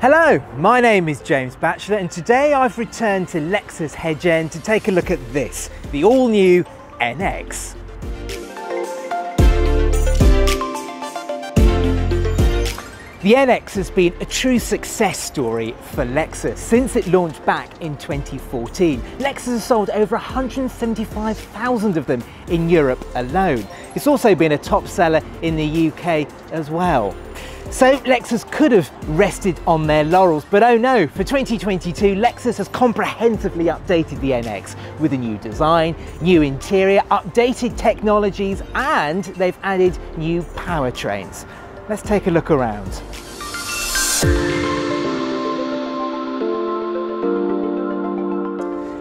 Hello, my name is James Batchelor and today I've returned to Lexus Hedge End to take a look at this, the all-new NX. The NX has been a true success story for Lexus since it launched back in 2014. Lexus has sold over 175,000 of them in Europe alone. It's also been a top seller in the UK as well. So Lexus could have rested on their laurels, but oh no, for 2022 Lexus has comprehensively updated the NX with a new design, new interior, updated technologies, and they've added new powertrains. Let's take a look around.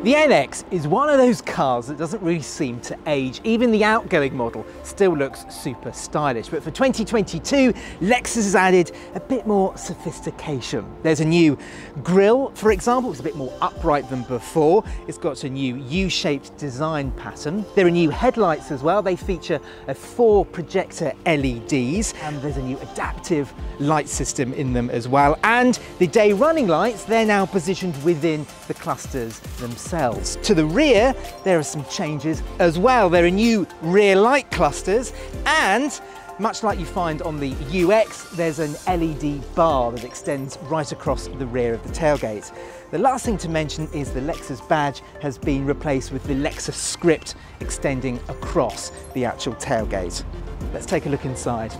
The NX is one of those cars that doesn't really seem to age. Even the outgoing model still looks super stylish. But for 2022, Lexus has added a bit more sophistication. There's a new grille, for example. It's a bit more upright than before. It's got a new U-shaped design pattern. There are new headlights as well. They feature 4 projector LEDs, and there's a new adaptive light system in them as well. And the day running lights, they're now positioned within the clusters themselves. To the rear, there are some changes as well. There are new rear light clusters, and much like you find on the UX, there's an LED bar that extends right across the rear of the tailgate. The last thing to mention is the Lexus badge has been replaced with the Lexus script extending across the actual tailgate. Let's take a look inside.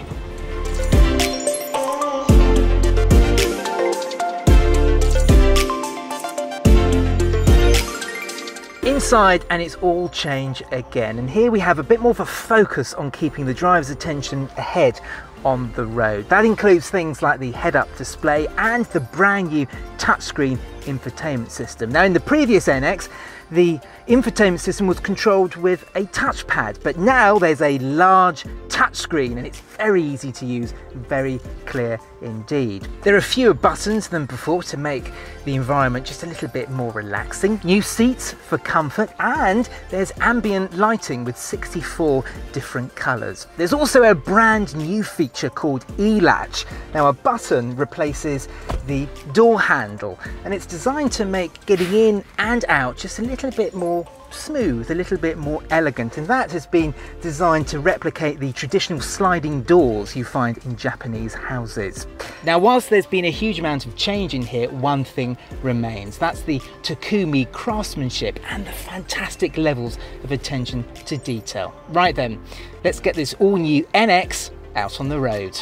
Inside, and it's all change again, and here we have a bit more of a focus on keeping the driver's attention ahead on the road. That includes things like the head-up display and the brand new touchscreen infotainment system. Now, in the previous NX, the infotainment system was controlled with a touchpad, but now there's a large touchscreen and it's very easy to use, very clear indeed. There are fewer buttons than before to make the environment just a little bit more relaxing. New seats for comfort, and there's ambient lighting with 64 different colours. There's also a brand new feature called E-Latch. Now, a button replaces the door handle, and it's designed to make getting in and out just a little bit more smooth, a little bit more elegant, and that has been designed to replicate the traditional sliding doors you find in Japanese houses. Now, whilst there's been a huge amount of change in here, one thing remains. That's the Takumi craftsmanship and the fantastic levels of attention to detail. Right then, let's get this all-new NX out on the road.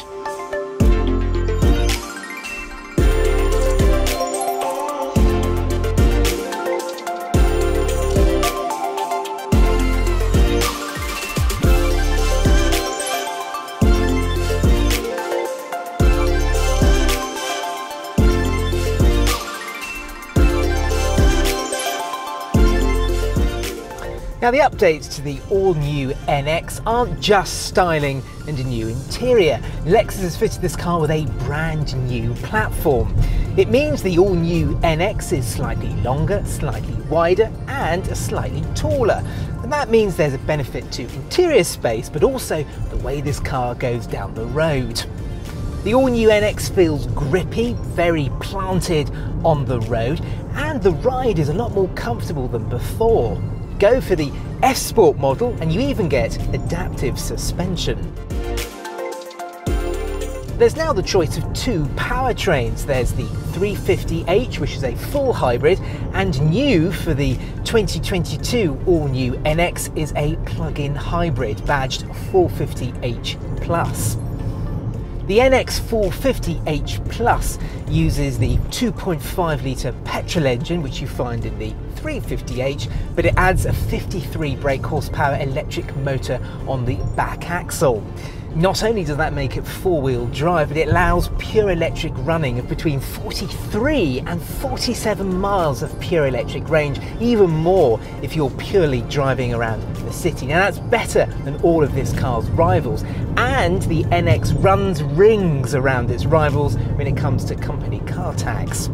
Now, the updates to the all-new NX aren't just styling and a new interior. Lexus has fitted this car with a brand new platform. It means the all-new NX is slightly longer, slightly wider, and slightly taller. And that means there's a benefit to interior space, but also the way this car goes down the road. The all-new NX feels grippy, very planted on the road, and the ride is a lot more comfortable than before. Go for the F-Sport model and you even get adaptive suspension. There's now the choice of 2 powertrains. There's the 350h, which is a full hybrid, and new for the 2022 all-new NX is a plug-in hybrid badged 450h Plus. The NX 450h Plus uses the 2.5 litre petrol engine, which you find in the 350h, but it adds a 53 brake horsepower electric motor on the back axle. Not only does that make it 4-wheel drive, but it allows pure electric running of between 43 and 47 miles of pure electric range, even more if you're purely driving around the city. Now, that's better than all of this car's rivals, and the NX runs rings around its rivals when it comes to company car tax.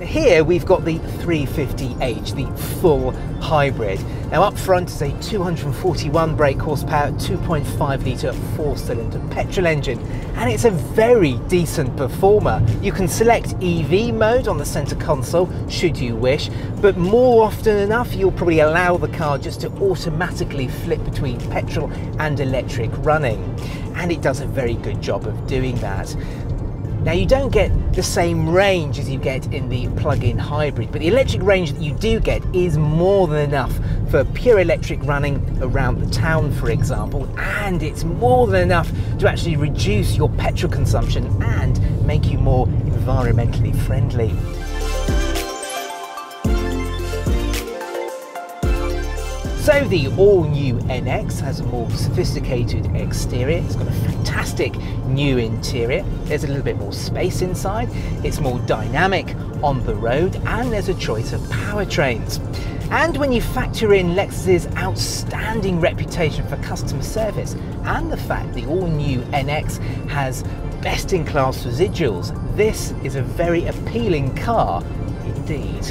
Here we've got the 350h, the full hybrid. Now up front is a 241 brake horsepower, 2.5 litre 4-cylinder petrol engine, and it's a very decent performer. You can select EV mode on the centre console should you wish, but more often enough you'll probably allow the car just to automatically flip between petrol and electric running, and it does a very good job of doing that. Now you don't get the same range as you get in the plug-in hybrid, but the electric range that you do get is more than enough for pure electric running around the town, for example, and it's more than enough to actually reduce your petrol consumption and make you more environmentally friendly. So the all-new NX has a more sophisticated exterior, it's got a fantastic new interior, there's a little bit more space inside, it's more dynamic on the road, and there's a choice of powertrains. And when you factor in Lexus's outstanding reputation for customer service and the fact the all-new NX has best-in-class residuals, this is a very appealing car indeed.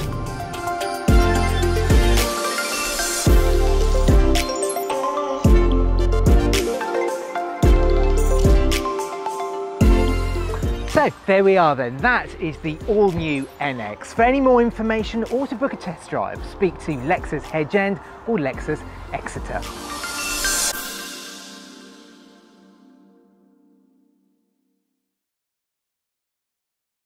So there we are then, that is the all-new NX. For any more information or to book a test drive, speak to Lexus Hedge End or Lexus Exeter.